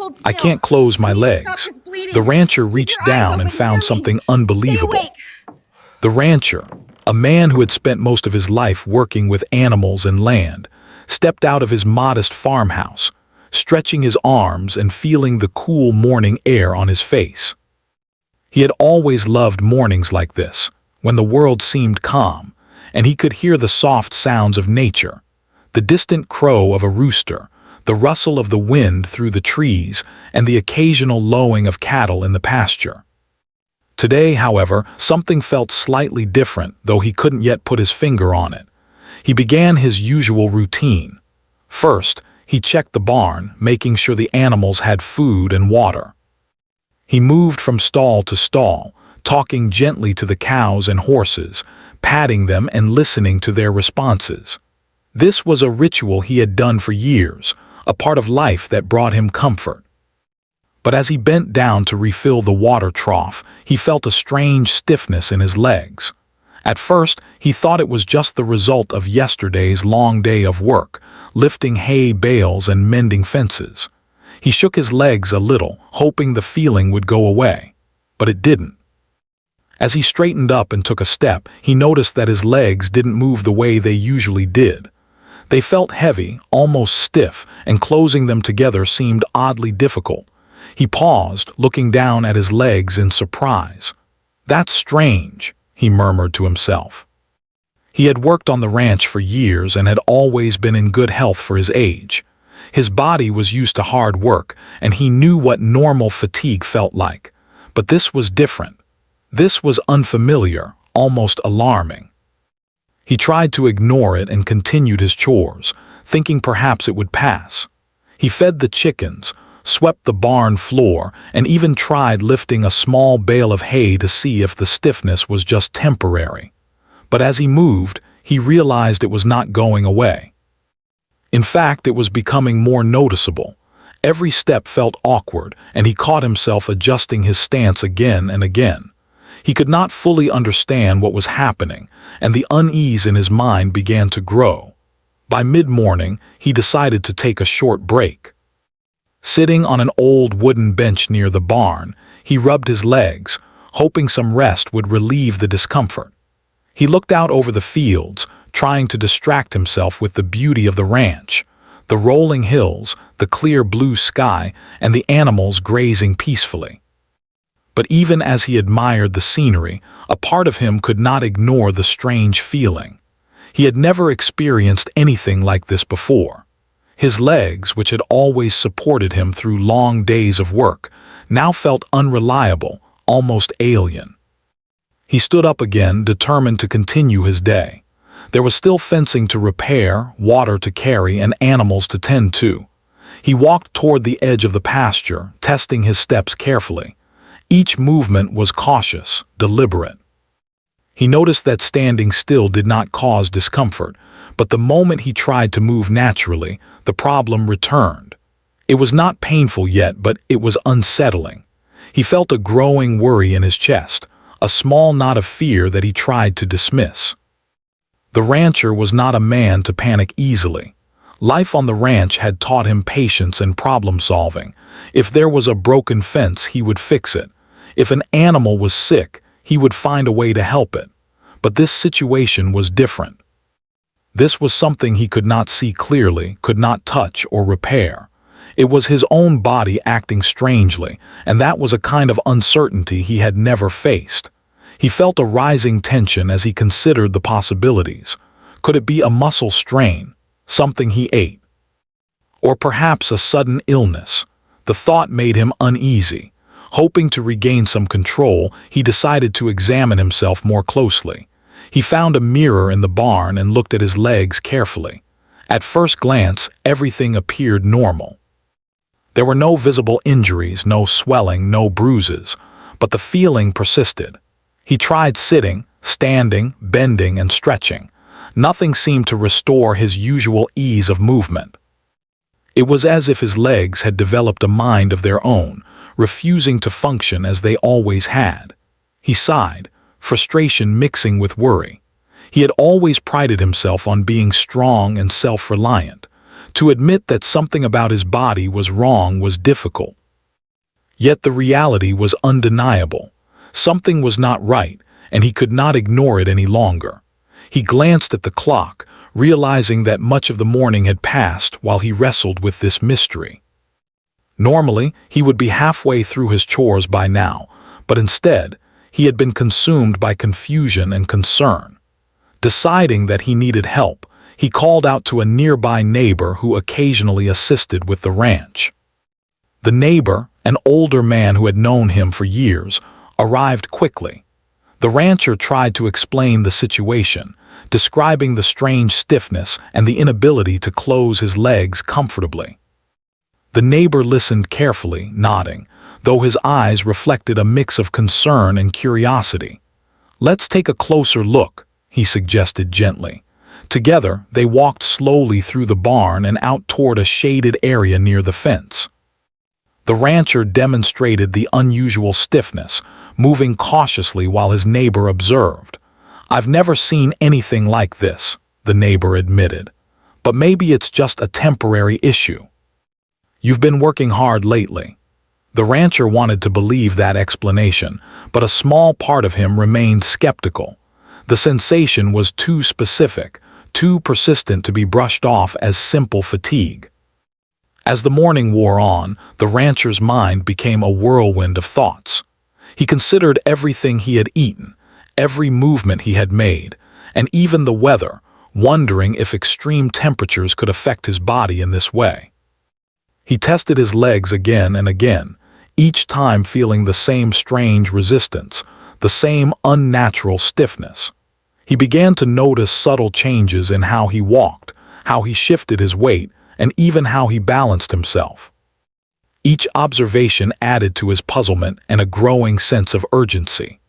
hold I still. can't close my You need to stop legs. this bleeding. The rancher Keep reached your eyes down open, and found hear me. something Stay unbelievable. awake. The rancher, a man who had spent most of his life working with animals and land, stepped out of his modest farmhouse, stretching his arms and feeling the cool morning air on his face. He had always loved mornings like this, when the world seemed calm, and he could hear the soft sounds of nature, the distant crow of a rooster, the rustle of the wind through the trees, and the occasional lowing of cattle in the pasture. Today, however, something felt slightly different, though he couldn't yet put his finger on it. He began his usual routine. First, he checked the barn, making sure the animals had food and water. He moved from stall to stall, talking gently to the cows and horses, patting them and listening to their responses. This was a ritual he had done for years, a part of life that brought him comfort. But as he bent down to refill the water trough, he felt a strange stiffness in his legs. At first, he thought it was just the result of yesterday's long day of work, lifting hay bales and mending fences. He shook his legs a little, hoping the feeling would go away. But it didn't. As he straightened up and took a step, he noticed that his legs didn't move the way they usually did. They felt heavy, almost stiff, and closing them together seemed oddly difficult. He paused, looking down at his legs in surprise. "That's strange," he murmured to himself. He had worked on the ranch for years and had always been in good health for his age. His body was used to hard work, and he knew what normal fatigue felt like. But this was different. This was unfamiliar, almost alarming. He tried to ignore it and continued his chores, thinking perhaps it would pass. He fed the chickens, swept the barn floor, and even tried lifting a small bale of hay to see if the stiffness was just temporary. But as he moved, he realized it was not going away. In fact, it was becoming more noticeable. Every step felt awkward, and he caught himself adjusting his stance again and again. He could not fully understand what was happening, and the unease in his mind began to grow. By mid-morning, he decided to take a short break. Sitting on an old wooden bench near the barn, he rubbed his legs, hoping some rest would relieve the discomfort. He looked out over the fields, trying to distract himself with the beauty of the ranch, the rolling hills, the clear blue sky, and the animals grazing peacefully. But even as he admired the scenery, a part of him could not ignore the strange feeling. He had never experienced anything like this before. His legs, which had always supported him through long days of work, now felt unreliable, almost alien. He stood up again, determined to continue his day. There was still fencing to repair, water to carry, and animals to tend to. He walked toward the edge of the pasture, testing his steps carefully. Each movement was cautious, deliberate. He noticed that standing still did not cause discomfort, but the moment he tried to move naturally, the problem returned. It was not painful yet, but it was unsettling. He felt a growing worry in his chest, a small knot of fear that he tried to dismiss. The rancher was not a man to panic easily. Life on the ranch had taught him patience and problem-solving. If there was a broken fence, he would fix it. If an animal was sick, he would find a way to help it. But this situation was different. This was something he could not see clearly, could not touch or repair. It was his own body acting strangely, and that was a kind of uncertainty he had never faced. He felt a rising tension as he considered the possibilities. Could it be a muscle strain, something he ate? Or perhaps a sudden illness? The thought made him uneasy. Hoping to regain some control, he decided to examine himself more closely. He found a mirror in the barn and looked at his legs carefully. At first glance, everything appeared normal. There were no visible injuries, no swelling, no bruises, but the feeling persisted. He tried sitting, standing, bending, and stretching. Nothing seemed to restore his usual ease of movement. It was as if his legs had developed a mind of their own, refusing to function as they always had. He sighed, frustration mixing with worry. He had always prided himself on being strong and self-reliant. To admit that something about his body was wrong was difficult. Yet the reality was undeniable. Something was not right, and he could not ignore it any longer. He glanced at the clock, realizing that much of the morning had passed while he wrestled with this mystery. Normally, he would be halfway through his chores by now, but instead, he had been consumed by confusion and concern. Deciding that he needed help, he called out to a nearby neighbor who occasionally assisted with the ranch. The neighbor, an older man who had known him for years, arrived quickly. The rancher tried to explain the situation, describing the strange stiffness and the inability to close his legs comfortably. The neighbor listened carefully, nodding, though his eyes reflected a mix of concern and curiosity. "Let's take a closer look," he suggested gently. Together, they walked slowly through the barn and out toward a shaded area near the fence. The rancher demonstrated the unusual stiffness, moving cautiously while his neighbor observed. "I've never seen anything like this," the neighbor admitted. "But maybe it's just a temporary issue." "You've been working hard lately." The rancher wanted to believe that explanation, but a small part of him remained skeptical. The sensation was too specific, too persistent to be brushed off as simple fatigue. As the morning wore on, the rancher's mind became a whirlwind of thoughts. He considered everything he had eaten, every movement he had made, and even the weather, wondering if extreme temperatures could affect his body in this way. He tested his legs again and again, each time feeling the same strange resistance, the same unnatural stiffness. He began to notice subtle changes in how he walked, how he shifted his weight, and even how he balanced himself. Each observation added to his puzzlement and a growing sense of urgency.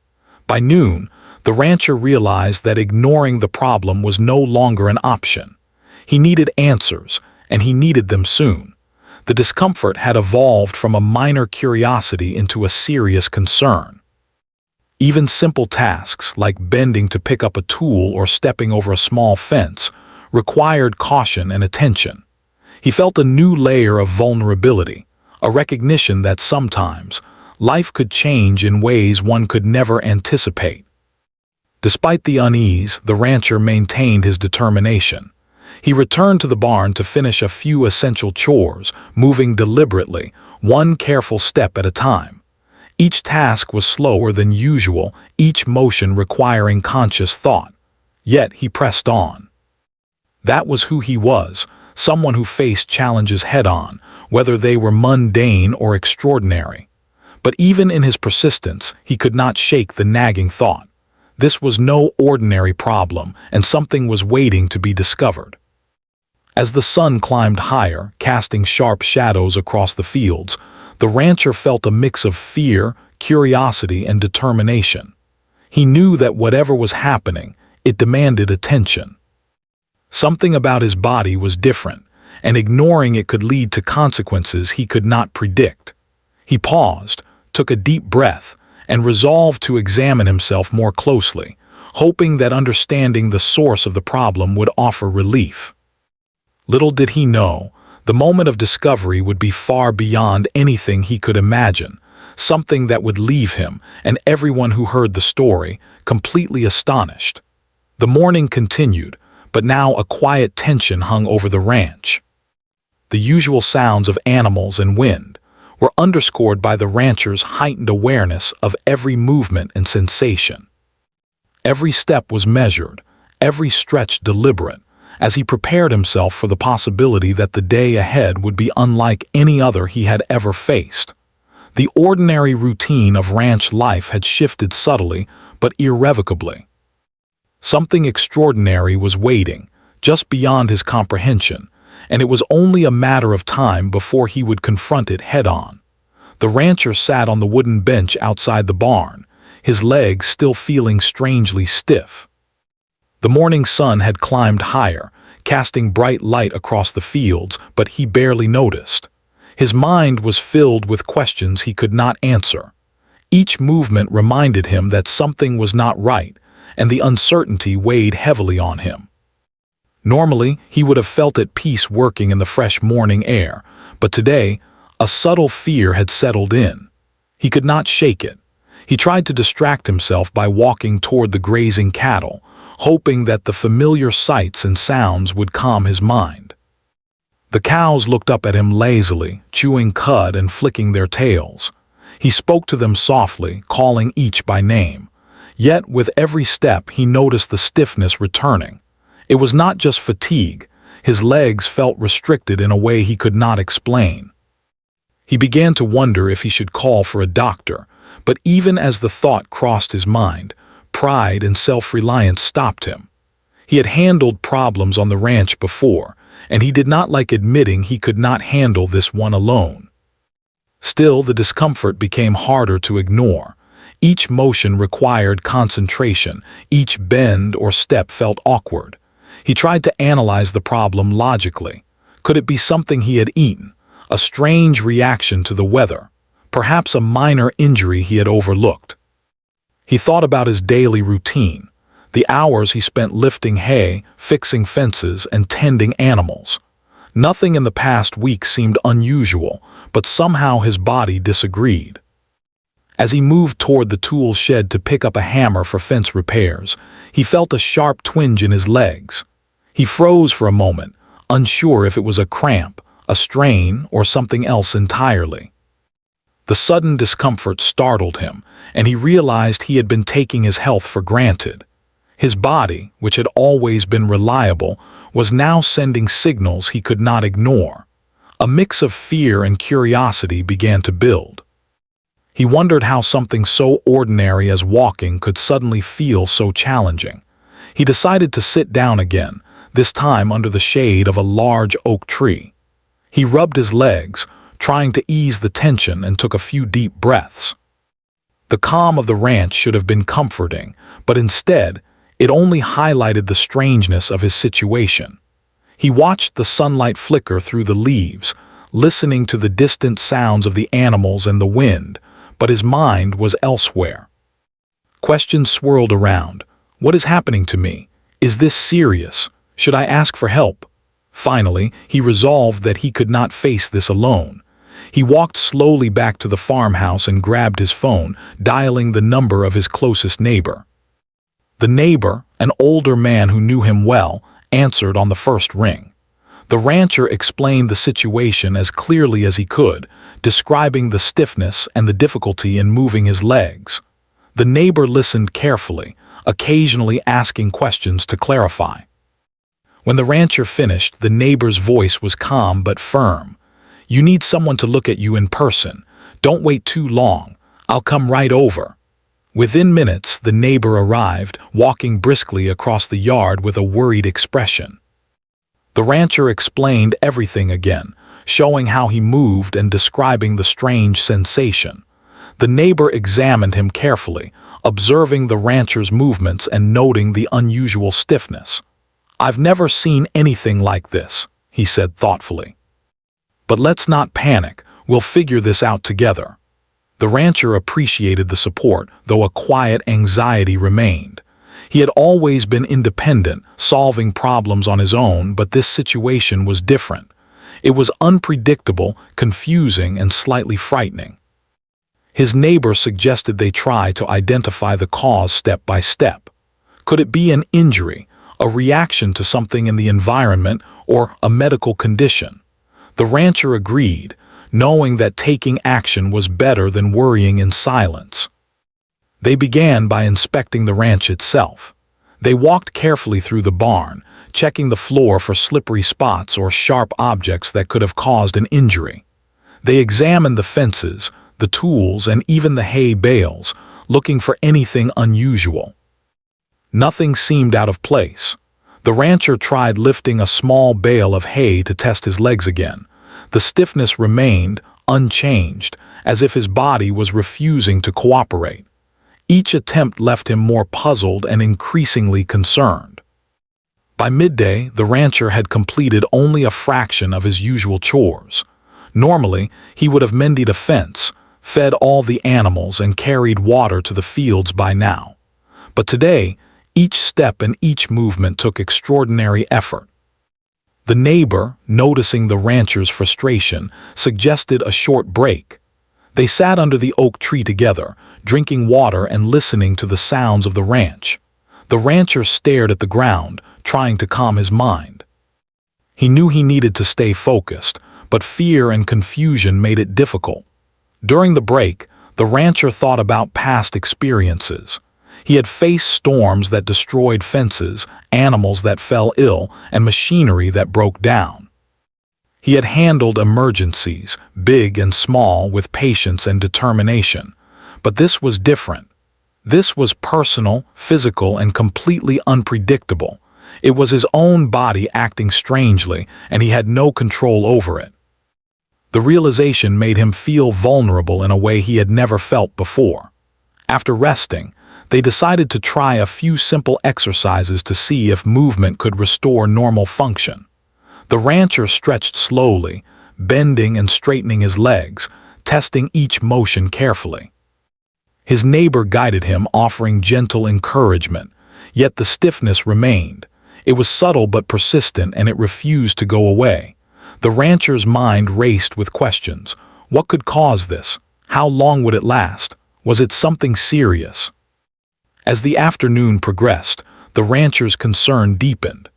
By noon, the rancher realized that ignoring the problem was no longer an option. He needed answers, and he needed them soon. The discomfort had evolved from a minor curiosity into a serious concern. Even simple tasks, like bending to pick up a tool or stepping over a small fence, required caution and attention. He felt a new layer of vulnerability, a recognition that sometimes life could change in ways one could never anticipate. Despite the unease, the rancher maintained his determination. He returned to the barn to finish a few essential chores, moving deliberately, one careful step at a time. Each task was slower than usual, each motion requiring conscious thought. Yet he pressed on. That was who he was, someone who faced challenges head-on, whether they were mundane or extraordinary. But even in his persistence, he could not shake the nagging thought. This was no ordinary problem, and something was waiting to be discovered. As the sun climbed higher, casting sharp shadows across the fields, the rancher felt a mix of fear, curiosity, and determination. He knew that whatever was happening, it demanded attention. Something about his body was different, and ignoring it could lead to consequences he could not predict. He paused, took a deep breath, and resolved to examine himself more closely, hoping that understanding the source of the problem would offer relief. Little did he know, the moment of discovery would be far beyond anything he could imagine, something that would leave him, and everyone who heard the story, completely astonished. The morning continued, but now a quiet tension hung over the ranch. The usual sounds of animals and wind were underscored by the rancher's heightened awareness of every movement and sensation. Every step was measured, every stretch deliberate, as he prepared himself for the possibility that the day ahead would be unlike any other he had ever faced. The ordinary routine of ranch life had shifted subtly but irrevocably. Something extraordinary was waiting, just beyond his comprehension, and it was only a matter of time before he would confront it head-on. The rancher sat on the wooden bench outside the barn, his legs still feeling strangely stiff. The morning sun had climbed higher, casting bright light across the fields, but he barely noticed. His mind was filled with questions he could not answer. Each movement reminded him that something was not right, and the uncertainty weighed heavily on him. Normally, he would have felt at peace working in the fresh morning air, but today, a subtle fear had settled in. He could not shake it. He tried to distract himself by walking toward the grazing cattle, hoping that the familiar sights and sounds would calm his mind. The cows looked up at him lazily, chewing cud and flicking their tails. He spoke to them softly, calling each by name. Yet, with every step, he noticed the stiffness returning. It was not just fatigue. His legs felt restricted in a way he could not explain. He began to wonder if he should call for a doctor, but even as the thought crossed his mind, pride and self-reliance stopped him. He had handled problems on the ranch before, and he did not like admitting he could not handle this one alone. Still, the discomfort became harder to ignore. Each motion required concentration, each bend or step felt awkward. He tried to analyze the problem logically. Could it be something he had eaten? A strange reaction to the weather? Perhaps a minor injury he had overlooked? He thought about his daily routine, the hours he spent lifting hay, fixing fences, and tending animals. Nothing in the past week seemed unusual, but somehow his body disagreed. As he moved toward the tool shed to pick up a hammer for fence repairs, he felt a sharp twinge in his legs. He froze for a moment, unsure if it was a cramp, a strain, or something else entirely. The sudden discomfort startled him, and he realized he had been taking his health for granted. His body, which had always been reliable, was now sending signals he could not ignore. A mix of fear and curiosity began to build. He wondered how something so ordinary as walking could suddenly feel so challenging. He decided to sit down again, this time under the shade of a large oak tree. He rubbed his legs, trying to ease the tension, and took a few deep breaths. The calm of the ranch should have been comforting, but instead, it only highlighted the strangeness of his situation. He watched the sunlight flicker through the leaves, listening to the distant sounds of the animals and the wind, but his mind was elsewhere. Questions swirled around. What is happening to me? Is this serious? Should I ask for help? Finally, he resolved that he could not face this alone. He walked slowly back to the farmhouse and grabbed his phone, dialing the number of his closest neighbor. The neighbor, an older man who knew him well, answered on the first ring. The rancher explained the situation as clearly as he could, describing the stiffness and the difficulty in moving his legs. The neighbor listened carefully, occasionally asking questions to clarify. When the rancher finished, the neighbor's voice was calm but firm. "You need someone to look at you in person. Don't wait too long. I'll come right over." Within minutes, the neighbor arrived, walking briskly across the yard with a worried expression. The rancher explained everything again, showing how he moved and describing the strange sensation. The neighbor examined him carefully, observing the rancher's movements and noting the unusual stiffness. "I've never seen anything like this," he said thoughtfully. "But let's not panic. We'll figure this out together." The rancher appreciated the support, though a quiet anxiety remained. He had always been independent, solving problems on his own, but this situation was different. It was unpredictable, confusing, and slightly frightening. His neighbor suggested they try to identify the cause step by step. Could it be an injury, a reaction to something in the environment, or a medical condition? The rancher agreed, knowing that taking action was better than worrying in silence. They began by inspecting the ranch itself. They walked carefully through the barn, checking the floor for slippery spots or sharp objects that could have caused an injury. They examined the fences, the tools, and even the hay bales, looking for anything unusual. Nothing seemed out of place. The rancher tried lifting a small bale of hay to test his legs again. The stiffness remained, unchanged, as if his body was refusing to cooperate. Each attempt left him more puzzled and increasingly concerned. By midday, the rancher had completed only a fraction of his usual chores. Normally, he would have mended a fence, fed all the animals, and carried water to the fields by now. But today, each step and each movement took extraordinary effort. The neighbor, noticing the rancher's frustration, suggested a short break. They sat under the oak tree together, drinking water and listening to the sounds of the ranch. The rancher stared at the ground, trying to calm his mind. He knew he needed to stay focused, but fear and confusion made it difficult. During the break, the rancher thought about past experiences. He had faced storms that destroyed fences, animals that fell ill, and machinery that broke down. He had handled emergencies, big and small, with patience and determination. But this was different. This was personal, physical, and completely unpredictable. It was his own body acting strangely, and he had no control over it. The realization made him feel vulnerable in a way he had never felt before. After resting, they decided to try a few simple exercises to see if movement could restore normal function. The rancher stretched slowly, bending and straightening his legs, testing each motion carefully. His neighbor guided him, offering gentle encouragement, yet the stiffness remained. It was subtle but persistent, and it refused to go away. The rancher's mind raced with questions. What could cause this? How long would it last? Was it something serious? As the afternoon progressed, the rancher's concern deepened.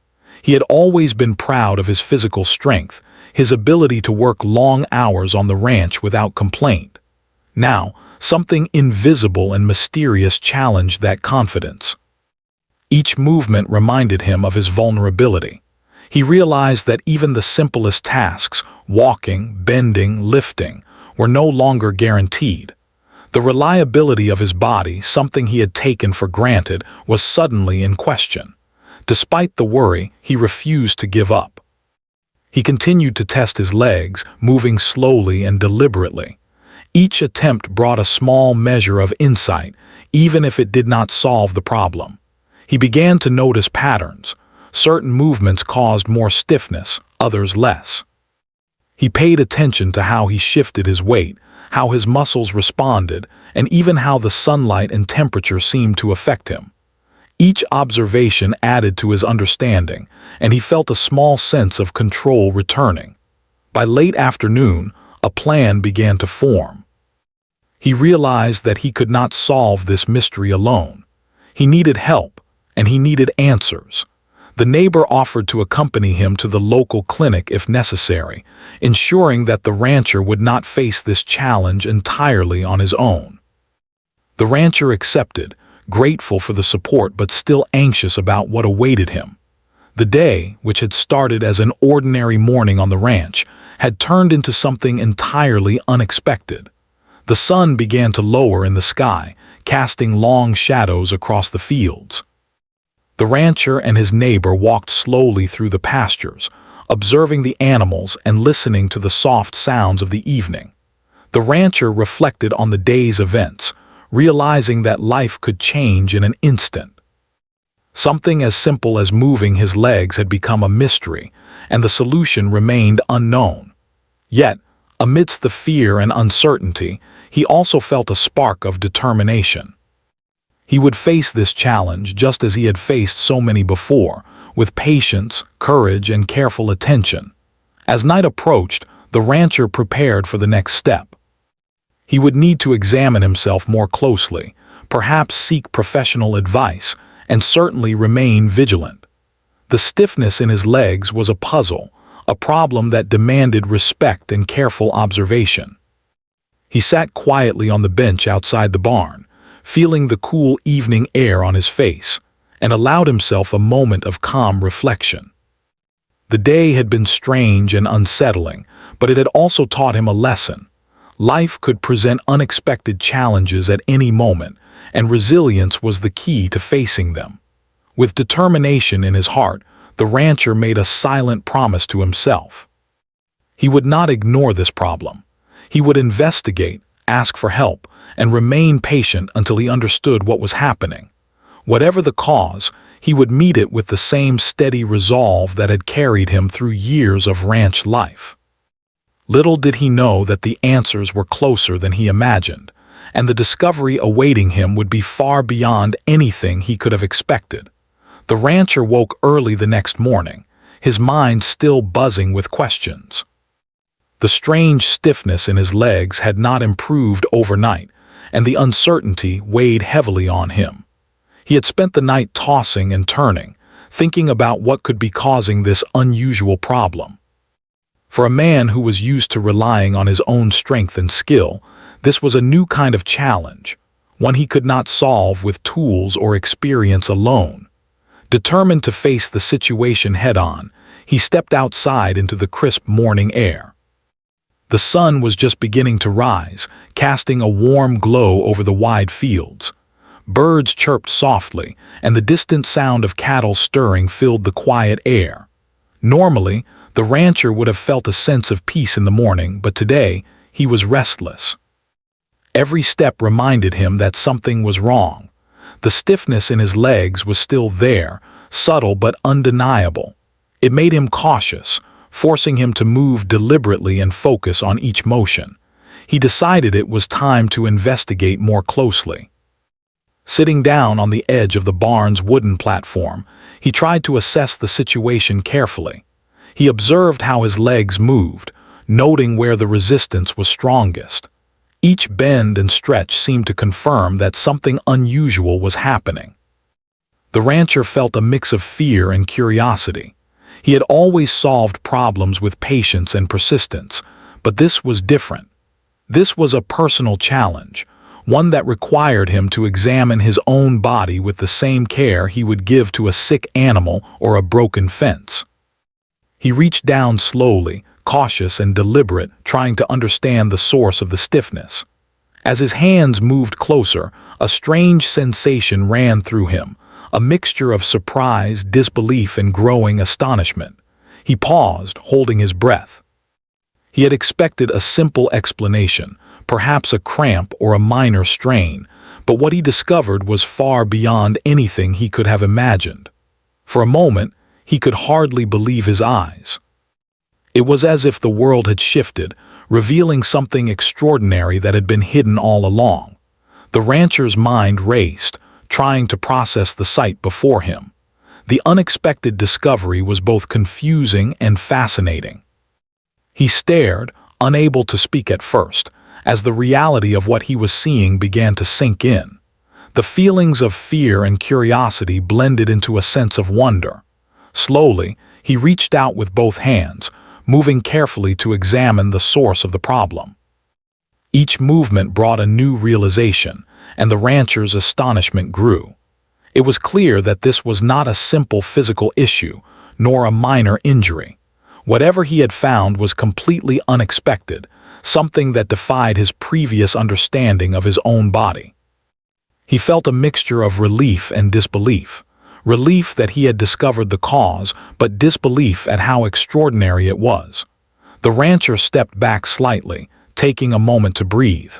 He had always been proud of his physical strength, his ability to work long hours on the ranch without complaint. Now, something invisible and mysterious challenged that confidence. Each movement reminded him of his vulnerability. He realized that even the simplest tasks, walking, bending, lifting, were no longer guaranteed. The reliability of his body, something he had taken for granted, was suddenly in question. Despite the worry, he refused to give up. He continued to test his legs, moving slowly and deliberately. Each attempt brought a small measure of insight, even if it did not solve the problem. He began to notice patterns. Certain movements caused more stiffness, others less. He paid attention to how he shifted his weight, how his muscles responded, and even how the sunlight and temperature seemed to affect him. Each observation added to his understanding, and he felt a small sense of control returning. By late afternoon, a plan began to form. He realized that he could not solve this mystery alone. He needed help, and he needed answers. The neighbor offered to accompany him to the local clinic if necessary, ensuring that the rancher would not face this challenge entirely on his own. The rancher accepted, grateful for the support but still anxious about what awaited him. The day, which had started as an ordinary morning on the ranch, had turned into something entirely unexpected. The sun began to lower in the sky, casting long shadows across the fields. The rancher and his neighbor walked slowly through the pastures, observing the animals and listening to the soft sounds of the evening. The rancher reflected on the day's events, realizing that life could change in an instant. Something as simple as moving his legs had become a mystery, and the solution remained unknown. Yet, amidst the fear and uncertainty, he also felt a spark of determination. He would face this challenge just as he had faced so many before, with patience, courage, and careful attention. As night approached, the rancher prepared for the next step. He would need to examine himself more closely, perhaps seek professional advice, and certainly remain vigilant. The stiffness in his legs was a puzzle, a problem that demanded respect and careful observation. He sat quietly on the bench outside the barn, feeling the cool evening air on his face, and allowed himself a moment of calm reflection. The day had been strange and unsettling, but it had also taught him a lesson. Life could present unexpected challenges at any moment, and resilience was the key to facing them. With determination in his heart, the rancher made a silent promise to himself. He would not ignore this problem. He would investigate, ask for help, and remain patient until he understood what was happening. Whatever the cause, he would meet it with the same steady resolve that had carried him through years of ranch life. Little did he know that the answers were closer than he imagined, and the discovery awaiting him would be far beyond anything he could have expected. The rancher woke early the next morning, his mind still buzzing with questions. The strange stiffness in his legs had not improved overnight, and the uncertainty weighed heavily on him. He had spent the night tossing and turning, thinking about what could be causing this unusual problem. For a man who was used to relying on his own strength and skill, this was a new kind of challenge, one he could not solve with tools or experience alone. Determined to face the situation head-on, he stepped outside into the crisp morning air. The sun was just beginning to rise, casting a warm glow over the wide fields. Birds chirped softly, and the distant sound of cattle stirring filled the quiet air. Normally, the rancher would have felt a sense of peace in the morning, but today he was restless. Every step reminded him that something was wrong. The stiffness in his legs was still there, subtle but undeniable. It made him cautious, forcing him to move deliberately and focus on each motion. He decided it was time to investigate more closely. Sitting down on the edge of the barn's wooden platform, he tried to assess the situation carefully. He observed how his legs moved, noting where the resistance was strongest. Each bend and stretch seemed to confirm that something unusual was happening. The rancher felt a mix of fear and curiosity. He had always solved problems with patience and persistence, but this was different. This was a personal challenge, one that required him to examine his own body with the same care he would give to a sick animal or a broken fence. He reached down slowly, cautious and deliberate, trying to understand the source of the stiffness. As his hands moved closer, a strange sensation ran through him, a mixture of surprise, disbelief, and growing astonishment. He paused, holding his breath. He had expected a simple explanation, perhaps a cramp or a minor strain, but what he discovered was far beyond anything he could have imagined. For a moment, he could hardly believe his eyes. It was as if the world had shifted, revealing something extraordinary that had been hidden all along. The rancher's mind raced, trying to process the sight before him. The unexpected discovery was both confusing and fascinating. He stared, unable to speak at first, as the reality of what he was seeing began to sink in. The feelings of fear and curiosity blended into a sense of wonder. Slowly, he reached out with both hands, moving carefully to examine the source of the problem. Each movement brought a new realization, and the rancher's astonishment grew. It was clear that this was not a simple physical issue, nor a minor injury. Whatever he had found was completely unexpected, something that defied his previous understanding of his own body. He felt a mixture of relief and disbelief. Relief that he had discovered the cause, but disbelief at how extraordinary it was. The rancher stepped back slightly, taking a moment to breathe.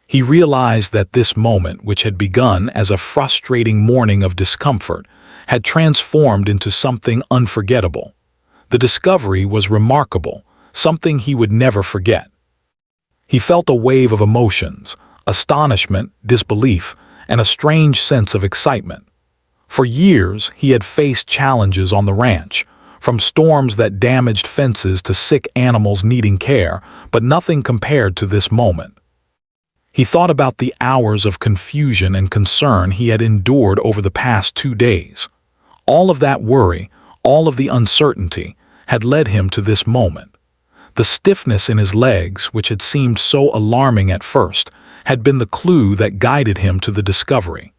He realized that this moment, which had begun as a frustrating morning of discomfort, had transformed into something unforgettable. The discovery was remarkable, something he would never forget. He felt a wave of emotions, astonishment, disbelief, and a strange sense of excitement. For years, he had faced challenges on the ranch, from storms that damaged fences to sick animals needing care, but nothing compared to this moment. He thought about the hours of confusion and concern he had endured over the past 2 days. All of that worry, all of the uncertainty, had led him to this moment. The stiffness in his legs, which had seemed so alarming at first, had been the clue that guided him to the discovery.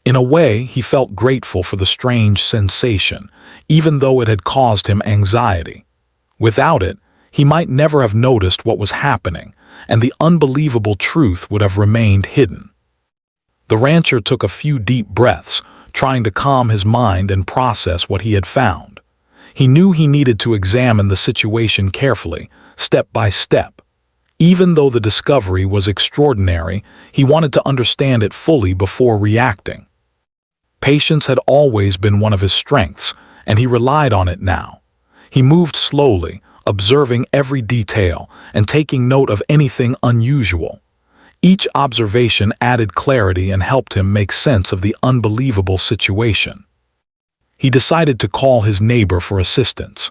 In a way, he felt grateful for the strange sensation, even though it had caused him anxiety. Without it, he might never have noticed what was happening, and the unbelievable truth would have remained hidden. The rancher took a few deep breaths, trying to calm his mind and process what he had found. He knew he needed to examine the situation carefully, step by step. Even though the discovery was extraordinary, he wanted to understand it fully before reacting. Patience had always been one of his strengths, and he relied on it now. He moved slowly, observing every detail and taking note of anything unusual. Each observation added clarity and helped him make sense of the unbelievable situation. He decided to call his neighbor for assistance.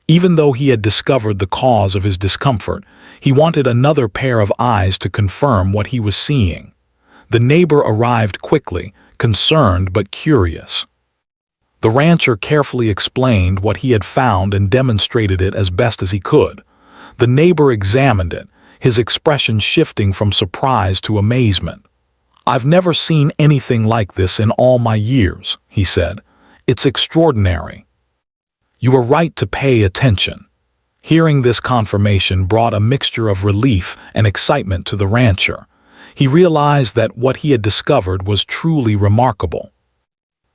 Even though he had discovered the cause of his discomfort, he wanted another pair of eyes to confirm what he was seeing. The neighbor arrived quickly, concerned but curious. The rancher carefully explained what he had found and demonstrated it as best as he could. The neighbor examined it, his expression shifting from surprise to amazement. "I've never seen anything like this in all my years," he said. "It's extraordinary." "You were right to pay attention." Hearing this confirmation brought a mixture of relief and excitement to the rancher. He realized that what he had discovered was truly remarkable.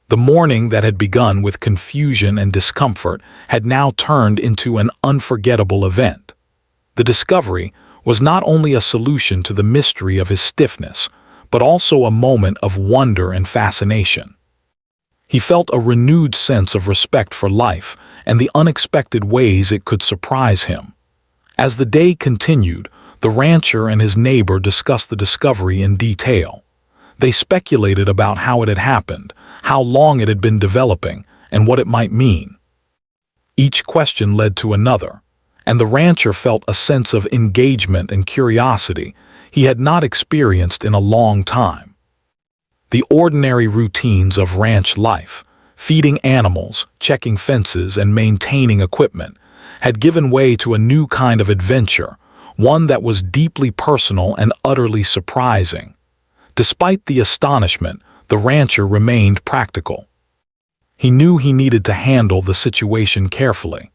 The morning that had begun with confusion and discomfort had now turned into an unforgettable event. The discovery was not only a solution to the mystery of his stiffness, but also a moment of wonder and fascination. He felt a renewed sense of respect for life and the unexpected ways it could surprise him. As the day continued, the rancher and his neighbor discussed the discovery in detail. They speculated about how it had happened, how long it had been developing, and what it might mean. Each question led to another, and the rancher felt a sense of engagement and curiosity he had not experienced in a long time. The ordinary routines of ranch life, feeding animals, checking fences, and maintaining equipment, had given way to a new kind of adventure, one that was deeply personal and utterly surprising. Despite the astonishment, the rancher remained practical. He knew he needed to handle the situation carefully.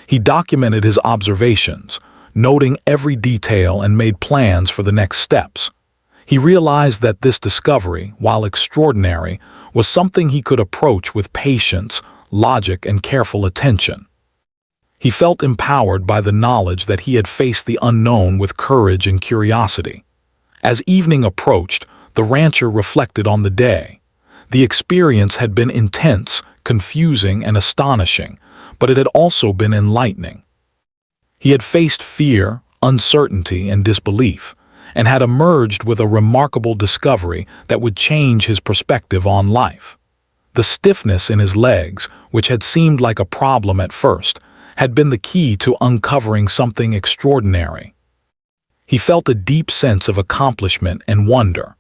He documented his observations, noting every detail and made plans for the next steps. He realized that this discovery, while extraordinary, was something he could approach with patience, logic, and careful attention. He felt empowered by the knowledge that he had faced the unknown with courage and curiosity. As evening approached, the rancher reflected on the day. The experience had been intense, confusing, and astonishing, but it had also been enlightening. He had faced fear, uncertainty, and disbelief, and had emerged with a remarkable discovery that would change his perspective on life. The stiffness in his legs, which had seemed like a problem at first, had been the key to uncovering something extraordinary. He felt a deep sense of accomplishment and wonder.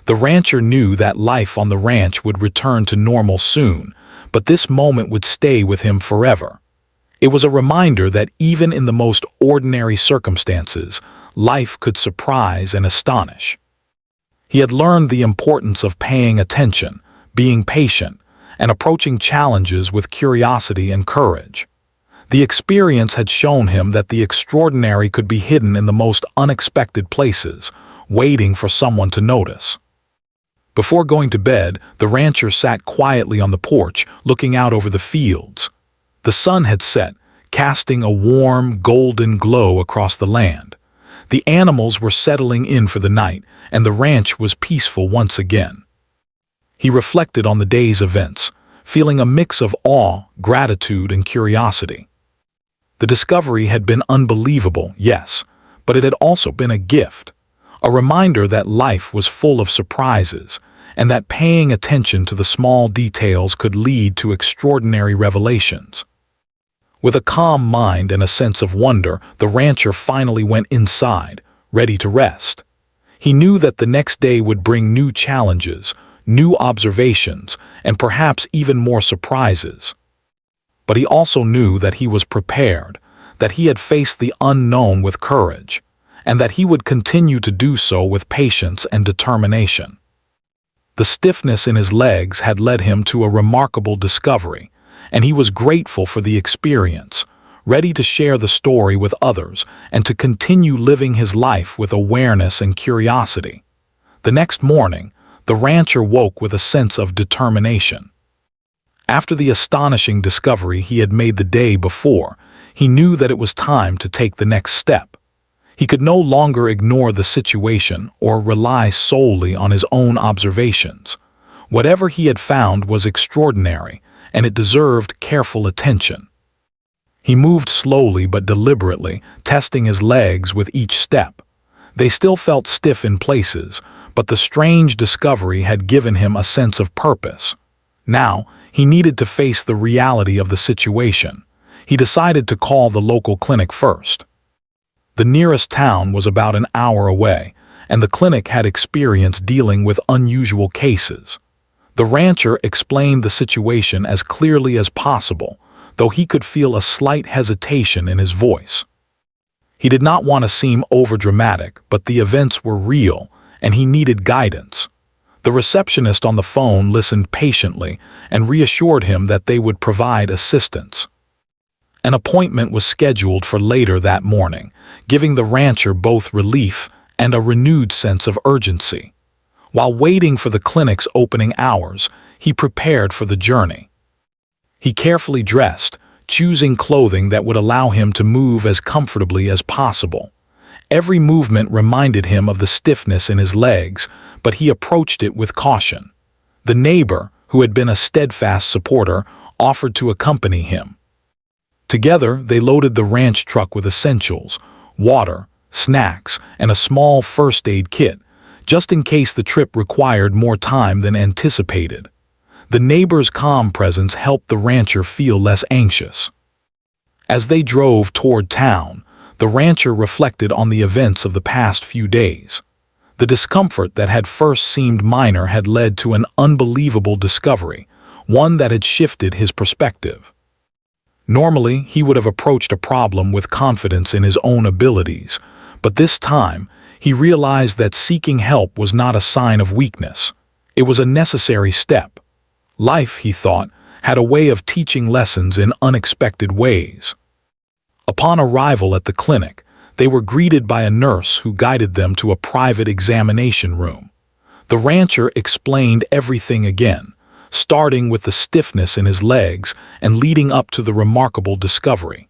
The rancher knew that life on the ranch would return to normal soon, but this moment would stay with him forever. It was a reminder that even in the most ordinary circumstances, life could surprise and astonish. He had learned the importance of paying attention, being patient, and approaching challenges with curiosity and courage. The experience had shown him that the extraordinary could be hidden in the most unexpected places, waiting for someone to notice. Before going to bed, the rancher sat quietly on the porch, looking out over the fields. The sun had set, casting a warm, golden glow across the land. The animals were settling in for the night, and the ranch was peaceful once again. He reflected on the day's events, feeling a mix of awe, gratitude, and curiosity. The discovery had been unbelievable, yes, but it had also been a gift, a reminder that life was full of surprises, and that paying attention to the small details could lead to extraordinary revelations. With a calm mind and a sense of wonder, the rancher finally went inside, ready to rest. He knew that the next day would bring new challenges, new observations, and perhaps even more surprises. But he also knew that he was prepared, that he had faced the unknown with courage, and that he would continue to do so with patience and determination. The stiffness in his legs had led him to a remarkable discovery, and he was grateful for the experience, ready to share the story with others and to continue living his life with awareness and curiosity. The next morning, the rancher woke with a sense of determination. After the astonishing discovery he had made the day before, he knew that it was time to take the next step. He could no longer ignore the situation or rely solely on his own observations. Whatever he had found was extraordinary, and it deserved careful attention. He moved slowly but deliberately, testing his legs with each step. They still felt stiff in places, but the strange discovery had given him a sense of purpose. Now, He needed to face the reality of the situation. He decided to call the local clinic first. The nearest town was about an hour away, and the clinic had experience dealing with unusual cases. The rancher explained the situation as clearly as possible, though he could feel a slight hesitation in his voice. He did not want to seem overdramatic, but the events were real, and he needed guidance. The receptionist on the phone listened patiently and reassured him that they would provide assistance. An appointment was scheduled for later that morning, giving the rancher both relief and a renewed sense of urgency. While waiting for the clinic's opening hours, he prepared for the journey. He carefully dressed, choosing clothing that would allow him to move as comfortably as possible. Every movement reminded him of the stiffness in his legs, but he approached it with caution. The neighbor, who had been a steadfast supporter, offered to accompany him. Together, they loaded the ranch truck with essentials, water, snacks, and a small first aid kit, just in case the trip required more time than anticipated. The neighbor's calm presence helped the rancher feel less anxious. As they drove toward town, the rancher reflected on the events of the past few days. The discomfort that had first seemed minor had led to an unbelievable discovery, one that had shifted his perspective. Normally, he would have approached a problem with confidence in his own abilities, but this time, he realized that seeking help was not a sign of weakness. It was a necessary step. Life, he thought, had a way of teaching lessons in unexpected ways. Upon arrival at the clinic, they were greeted by a nurse who guided them to a private examination room. The rancher explained everything again, starting with the stiffness in his legs and leading up to the remarkable discovery.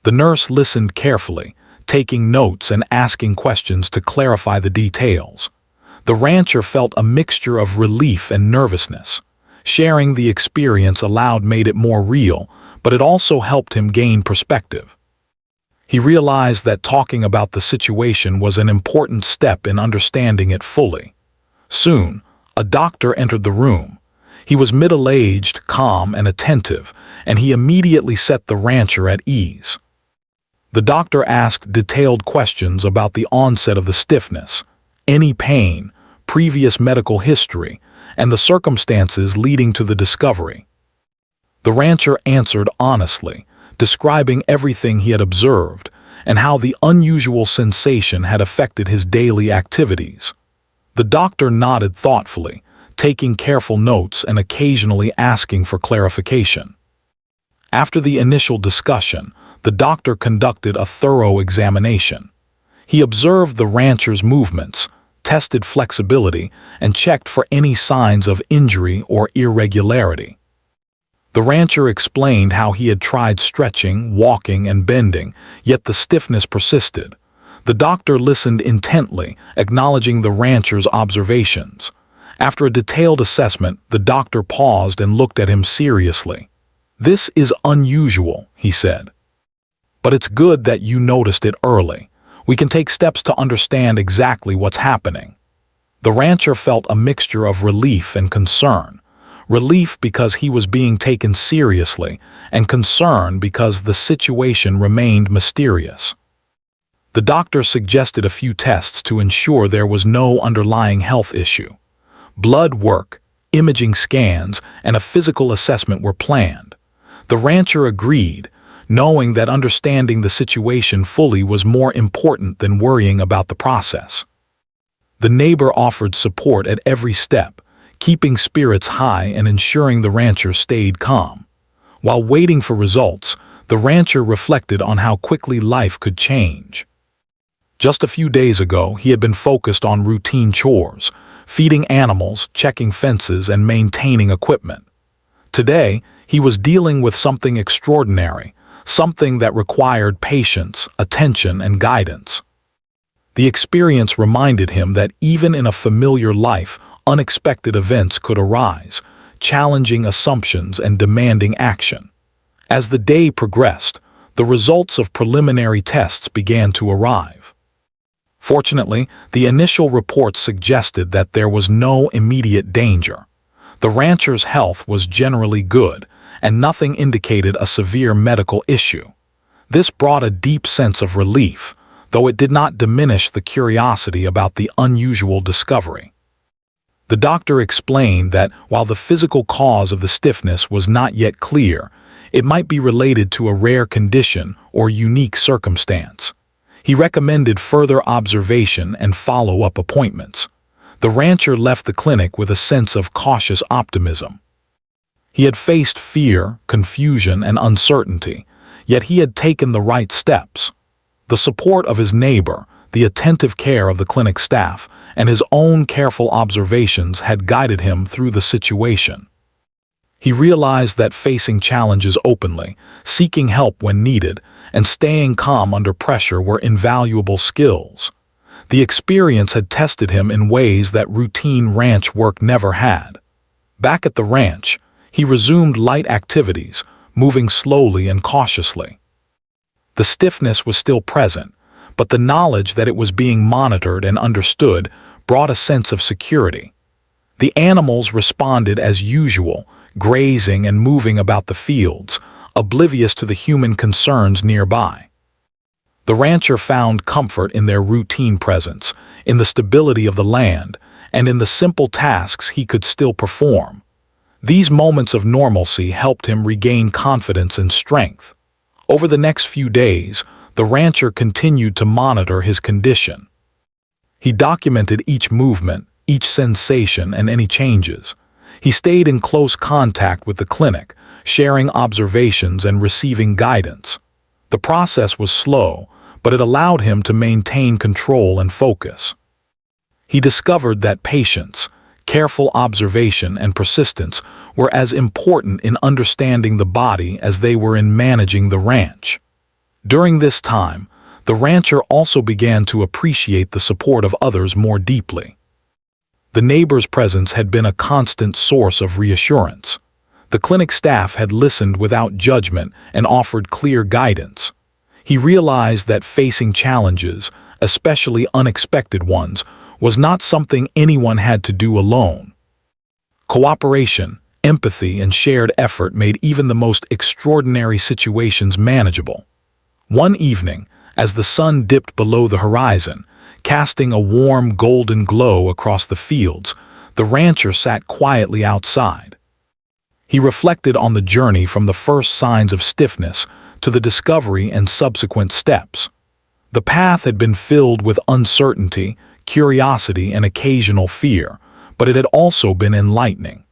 The nurse listened carefully, taking notes and asking questions to clarify the details. The rancher felt a mixture of relief and nervousness. Sharing the experience aloud made it more real, but it also helped him gain perspective. He realized that talking about the situation was an important step in understanding it fully. Soon, a doctor entered the room. He was middle-aged, calm, and attentive, and he immediately set the rancher at ease. The doctor asked detailed questions about the onset of the stiffness, any pain, previous medical history, and the circumstances leading to the discovery. The rancher answered honestly, describing everything he had observed and how the unusual sensation had affected his daily activities. The doctor nodded thoughtfully, taking careful notes and occasionally asking for clarification. After the initial discussion, the doctor conducted a thorough examination. He observed the rancher's movements, tested flexibility, and checked for any signs of injury or irregularity. The rancher explained how he had tried stretching, walking, and bending, yet the stiffness persisted. The doctor listened intently, acknowledging the rancher's observations. After a detailed assessment, the doctor paused and looked at him seriously. "This is unusual," he said. "But it's good that you noticed it early. We can take steps to understand exactly what's happening." The rancher felt a mixture of relief and concern. Relief because he was being taken seriously, and concern because the situation remained mysterious. The doctor suggested a few tests to ensure there was no underlying health issue. Blood work, imaging scans, and a physical assessment were planned. The rancher agreed, knowing that understanding the situation fully was more important than worrying about the process. The neighbor offered support at every step, keeping spirits high and ensuring the rancher stayed calm. While waiting for results, the rancher reflected on how quickly life could change. Just a few days ago, he had been focused on routine chores, feeding animals, checking fences, and maintaining equipment. Today, he was dealing with something extraordinary, something that required patience, attention, and guidance. The experience reminded him that even in a familiar life, unexpected events could arise, challenging assumptions and demanding action. As the day progressed, the results of preliminary tests began to arrive. Fortunately, the initial reports suggested that there was no immediate danger. The rancher's health was generally good, and nothing indicated a severe medical issue. This brought a deep sense of relief, though it did not diminish the curiosity about the unusual discovery. The doctor explained that while the physical cause of the stiffness was not yet clear, it might be related to a rare condition or unique circumstance. He recommended further observation and follow-up appointments. The rancher left the clinic with a sense of cautious optimism. He had faced fear, confusion, and uncertainty, yet he had taken the right steps. The support of his neighbor, the attentive care of the clinic staff, and his own careful observations had guided him through the situation. He realized that facing challenges openly, seeking help when needed, and staying calm under pressure were invaluable skills. The experience had tested him in ways that routine ranch work never had. Back at the ranch, he resumed light activities, moving slowly and cautiously. The stiffness was still present, but the knowledge that it was being monitored and understood brought a sense of security. The animals responded as usual, grazing and moving about the fields, oblivious to the human concerns nearby. The rancher found comfort in their routine presence, in the stability of the land, and in the simple tasks he could still perform. These moments of normalcy helped him regain confidence and strength. Over the next few days, the rancher continued to monitor his condition. He documented each movement, each sensation, and any changes. He stayed in close contact with the clinic, sharing observations and receiving guidance. The process was slow, but it allowed him to maintain control and focus. He discovered that patience, careful observation, and persistence were as important in understanding the body as they were in managing the ranch. During this time, the rancher also began to appreciate the support of others more deeply. The neighbor's presence had been a constant source of reassurance. The clinic staff had listened without judgment and offered clear guidance. He realized that facing challenges, especially unexpected ones, was not something anyone had to do alone. Cooperation, empathy, and shared effort made even the most extraordinary situations manageable. One evening, as the sun dipped below the horizon, casting a warm golden glow across the fields, the rancher sat quietly outside. He reflected on the journey from the first signs of stiffness to the discovery and subsequent steps. The path had been filled with uncertainty, curiosity, and occasional fear, but it had also been enlightening.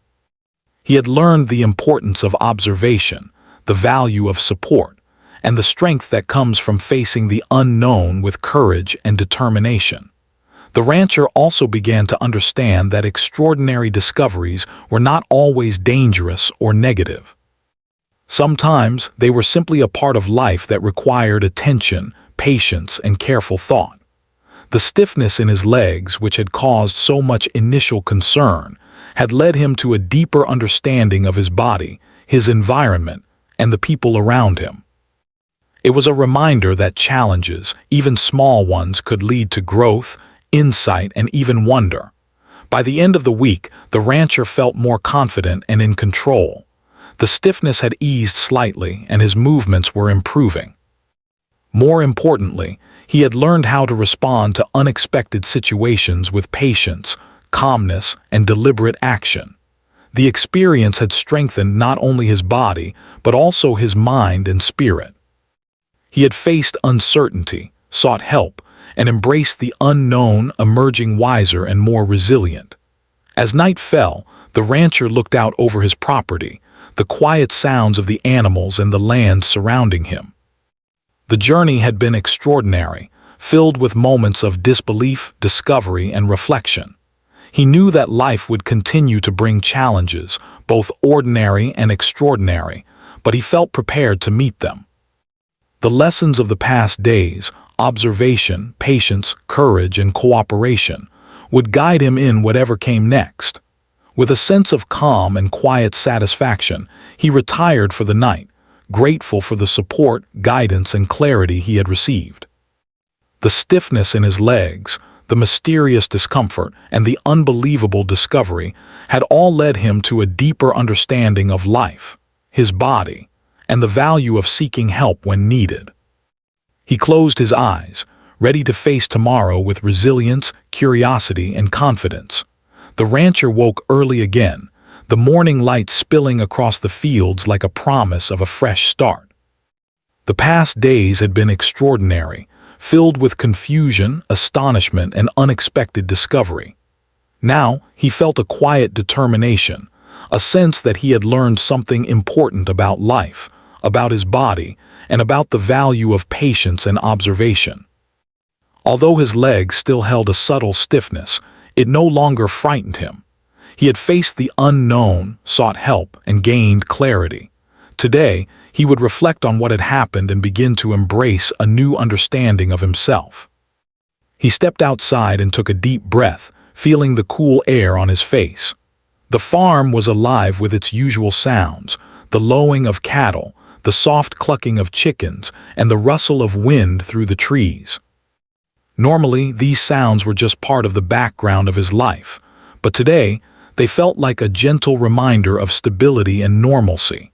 He had learned the importance of observation, the value of support, and the strength that comes from facing the unknown with courage and determination. The rancher also began to understand that extraordinary discoveries were not always dangerous or negative. Sometimes they were simply a part of life that required attention, patience, and careful thought. The stiffness in his legs, which had caused so much initial concern, had led him to a deeper understanding of his body, his environment, and the people around him. It was a reminder that challenges, even small ones, could lead to growth, insight, and even wonder. By the end of the week, the rancher felt more confident and in control. The stiffness had eased slightly, and his movements were improving. More importantly, he had learned how to respond to unexpected situations with patience, calmness, and deliberate action. The experience had strengthened not only his body, but also his mind and spirit. He had faced uncertainty, sought help, and embraced the unknown, emerging wiser and more resilient. As night fell, the rancher looked out over his property, the quiet sounds of the animals and the land surrounding him. The journey had been extraordinary, filled with moments of disbelief, discovery, and reflection. He knew that life would continue to bring challenges, both ordinary and extraordinary, but he felt prepared to meet them. The lessons of the past days, observation, patience, courage, and cooperation, would guide him in whatever came next. With a sense of calm and quiet satisfaction, he retired for the night, grateful for the support, guidance, and clarity he had received. The stiffness in his legs, the mysterious discomfort, and the unbelievable discovery had all led him to a deeper understanding of life, his body, and the value of seeking help when needed. He closed his eyes, ready to face tomorrow with resilience, curiosity, and confidence. The rancher woke early again, the morning light spilling across the fields like a promise of a fresh start. The past days had been extraordinary, filled with confusion, astonishment, and unexpected discovery. Now he felt a quiet determination, a sense that he had learned something important about life, about his body, and about the value of patience and observation. Although his legs still held a subtle stiffness, it no longer frightened him. He had faced the unknown, sought help, and gained clarity. Today, he would reflect on what had happened and begin to embrace a new understanding of himself. He stepped outside and took a deep breath, feeling the cool air on his face. The farm was alive with its usual sounds, the lowing of cattle, the soft clucking of chickens, and the rustle of wind through the trees. Normally, these sounds were just part of the background of his life, but today, they felt like a gentle reminder of stability and normalcy.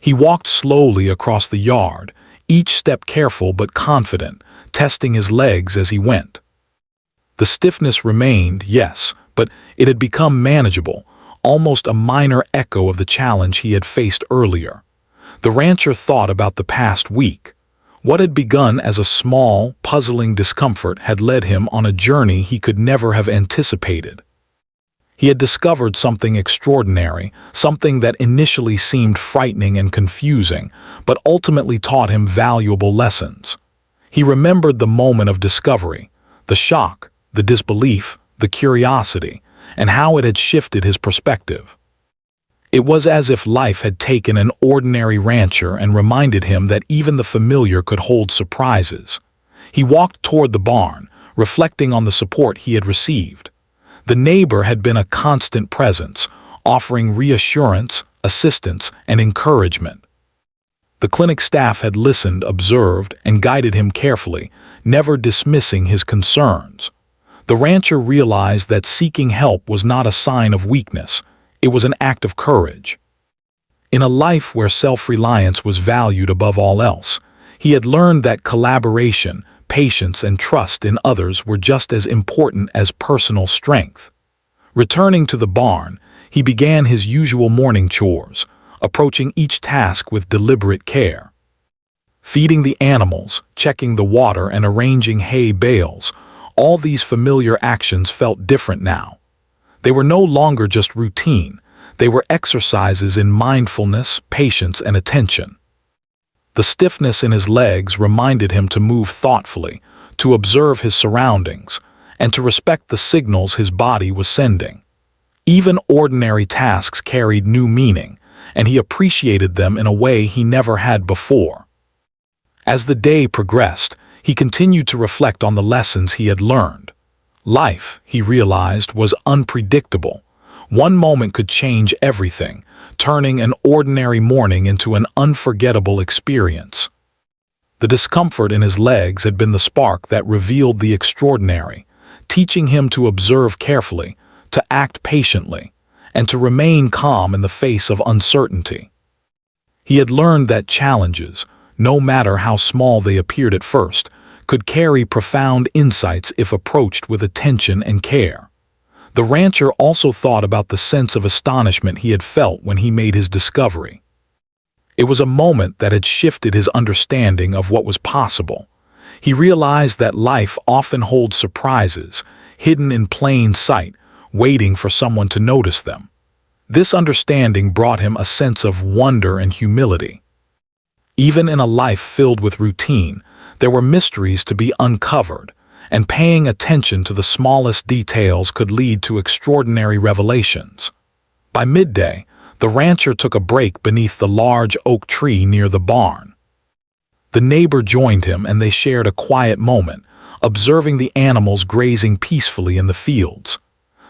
He walked slowly across the yard, each step careful but confident, testing his legs as he went. The stiffness remained, yes, but it had become manageable, almost a minor echo of the challenge he had faced earlier. The rancher thought about the past week. What had begun as a small, puzzling discomfort had led him on a journey he could never have anticipated. He had discovered something extraordinary, something that initially seemed frightening and confusing, but ultimately taught him valuable lessons. He remembered the moment of discovery, the shock, the disbelief, the curiosity, and how it had shifted his perspective. It was as if life had taken an ordinary rancher and reminded him that even the familiar could hold surprises. He walked toward the barn, reflecting on the support he had received. The neighbor had been a constant presence, offering reassurance, assistance, and encouragement. The clinic staff had listened, observed, and guided him carefully, never dismissing his concerns. The rancher realized that seeking help was not a sign of weakness, it was an act of courage. In a life where self-reliance was valued above all else, he had learned that collaboration, patience, and trust in others were just as important as personal strength. Returning to the barn, he began his usual morning chores, approaching each task with deliberate care. Feeding the animals, checking the water, and arranging hay bales, all these familiar actions felt different now. They were no longer just routine, they were exercises in mindfulness, patience, and attention. The stiffness in his legs reminded him to move thoughtfully, to observe his surroundings, and to respect the signals his body was sending. Even ordinary tasks carried new meaning, and he appreciated them in a way he never had before. As the day progressed, he continued to reflect on the lessons he had learned. Life, he realized, was unpredictable. One moment could change everything, turning an ordinary morning into an unforgettable experience. The discomfort in his legs had been the spark that revealed the extraordinary, teaching him to observe carefully, to act patiently, and to remain calm in the face of uncertainty. He had learned that challenges, no matter how small they appeared at first, could carry profound insights if approached with attention and care. The rancher also thought about the sense of astonishment he had felt when he made his discovery. It was a moment that had shifted his understanding of what was possible. He realized that life often holds surprises, hidden in plain sight, waiting for someone to notice them. This understanding brought him a sense of wonder and humility. Even in a life filled with routine, there were mysteries to be uncovered, and paying attention to the smallest details could lead to extraordinary revelations. By midday, the rancher took a break beneath the large oak tree near the barn. The neighbor joined him and they shared a quiet moment, observing the animals grazing peacefully in the fields.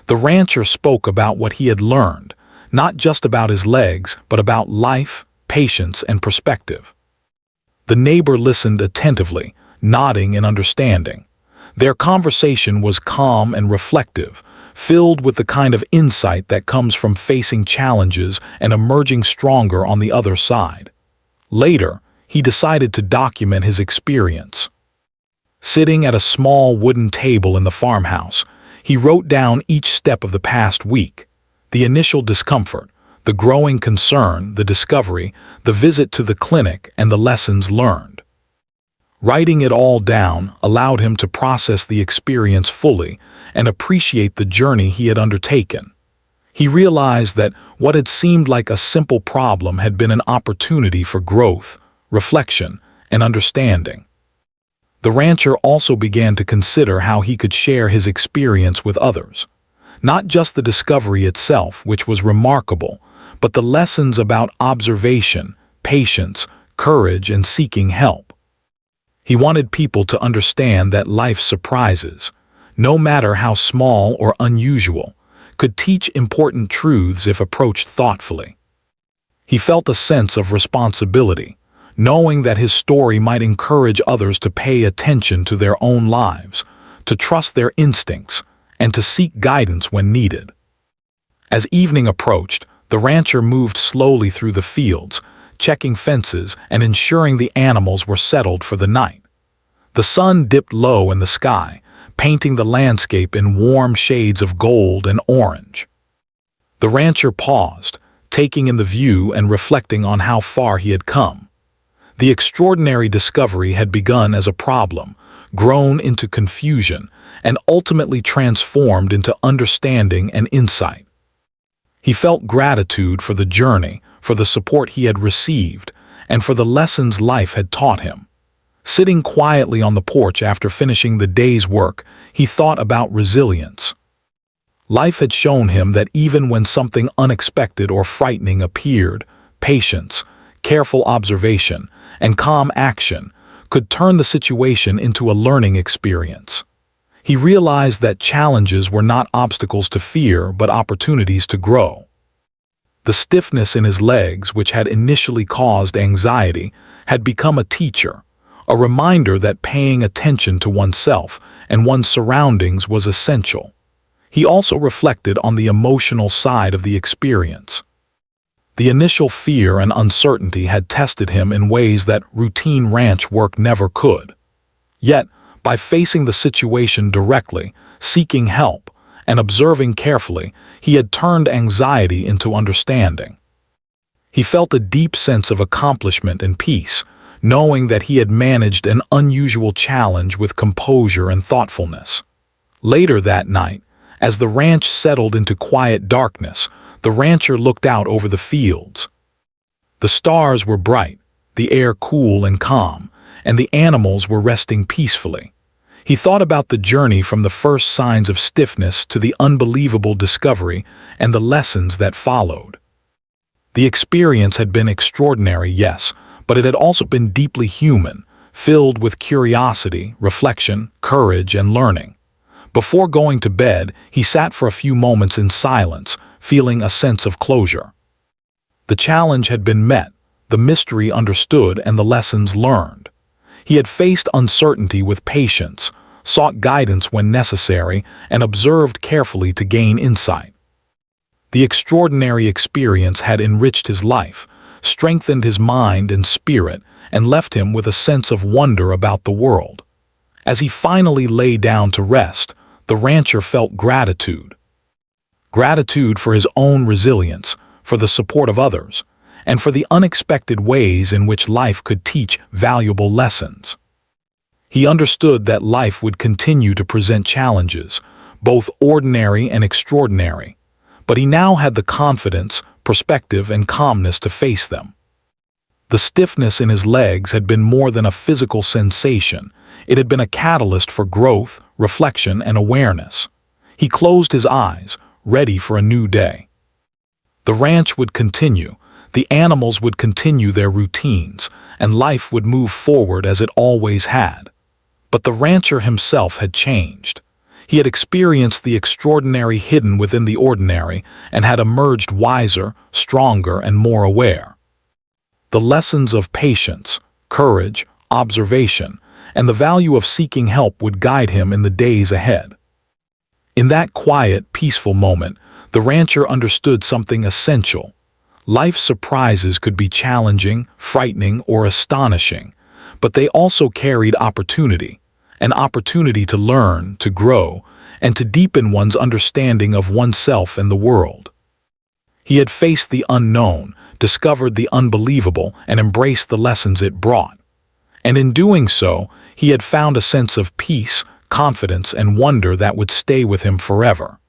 The rancher spoke about what he had learned, not just about his legs, but about life, patience, and perspective. The neighbor listened attentively, nodding in understanding. Their conversation was calm and reflective, filled with the kind of insight that comes from facing challenges and emerging stronger on the other side. Later, he decided to document his experience. Sitting at a small wooden table in the farmhouse, he wrote down each step of the past week: the initial discomfort, the growing concern, the discovery, the visit to the clinic, and the lessons learned. Writing it all down allowed him to process the experience fully and appreciate the journey he had undertaken. He realized that what had seemed like a simple problem had been an opportunity for growth, reflection, and understanding. The rancher also began to consider how he could share his experience with others. Not just the discovery itself, which was remarkable, but the lessons about observation, patience, courage, and seeking help. He wanted people to understand that life's surprises, no matter how small or unusual, could teach important truths if approached thoughtfully. He felt a sense of responsibility, knowing that his story might encourage others to pay attention to their own lives, to trust their instincts, and to seek guidance when needed. As evening approached, the rancher moved slowly through the fields, checking fences and ensuring the animals were settled for the night. The sun dipped low in the sky, painting the landscape in warm shades of gold and orange. The rancher paused, taking in the view and reflecting on how far he had come. The extraordinary discovery had begun as a problem, grown into confusion, and ultimately transformed into understanding and insight. He felt gratitude for the journey, for the support he had received, and for the lessons life had taught him. Sitting quietly on the porch after finishing the day's work, he thought about resilience. Life had shown him that even when something unexpected or frightening appeared, patience, careful observation, and calm action could turn the situation into a learning experience. He realized that challenges were not obstacles to fear but opportunities to grow. The stiffness in his legs, which had initially caused anxiety, had become a teacher, a reminder that paying attention to oneself and one's surroundings was essential. He also reflected on the emotional side of the experience. The initial fear and uncertainty had tested him in ways that routine ranch work never could. Yet, by facing the situation directly, seeking help, and observing carefully, he had turned anxiety into understanding. He felt a deep sense of accomplishment and peace, knowing that he had managed an unusual challenge with composure and thoughtfulness. Later that night, as the ranch settled into quiet darkness, the rancher looked out over the fields. The stars were bright, the air cool and calm, and the animals were resting peacefully. He thought about the journey from the first signs of stiffness to the unbelievable discovery and the lessons that followed. The experience had been extraordinary, yes, but it had also been deeply human, filled with curiosity, reflection, courage, and learning. Before going to bed, he sat for a few moments in silence, feeling a sense of closure. The challenge had been met, the mystery understood, and the lessons learned. He had faced uncertainty with patience, sought guidance when necessary, and observed carefully to gain insight. The extraordinary experience had enriched his life, strengthened his mind and spirit, and left him with a sense of wonder about the world. As he finally lay down to rest, the rancher felt gratitude. Gratitude for his own resilience, for the support of others, and for the unexpected ways in which life could teach valuable lessons. He understood that life would continue to present challenges, both ordinary and extraordinary, but he now had the confidence, perspective, and calmness to face them. The stiffness in his legs had been more than a physical sensation. It had been a catalyst for growth, reflection, and awareness. He closed his eyes, ready for a new day. The ranch would continue, the animals would continue their routines, and life would move forward as it always had. But the rancher himself had changed. He had experienced the extraordinary hidden within the ordinary and had emerged wiser, stronger, and more aware. The lessons of patience, courage, observation, and the value of seeking help would guide him in the days ahead. In that quiet, peaceful moment, the rancher understood something essential. Life's surprises could be challenging, frightening, or astonishing, but they also carried opportunity, an opportunity to learn, to grow, and to deepen one's understanding of oneself and the world. He had faced the unknown, discovered the unbelievable, and embraced the lessons it brought. And in doing so, he had found a sense of peace, confidence, and wonder that would stay with him forever.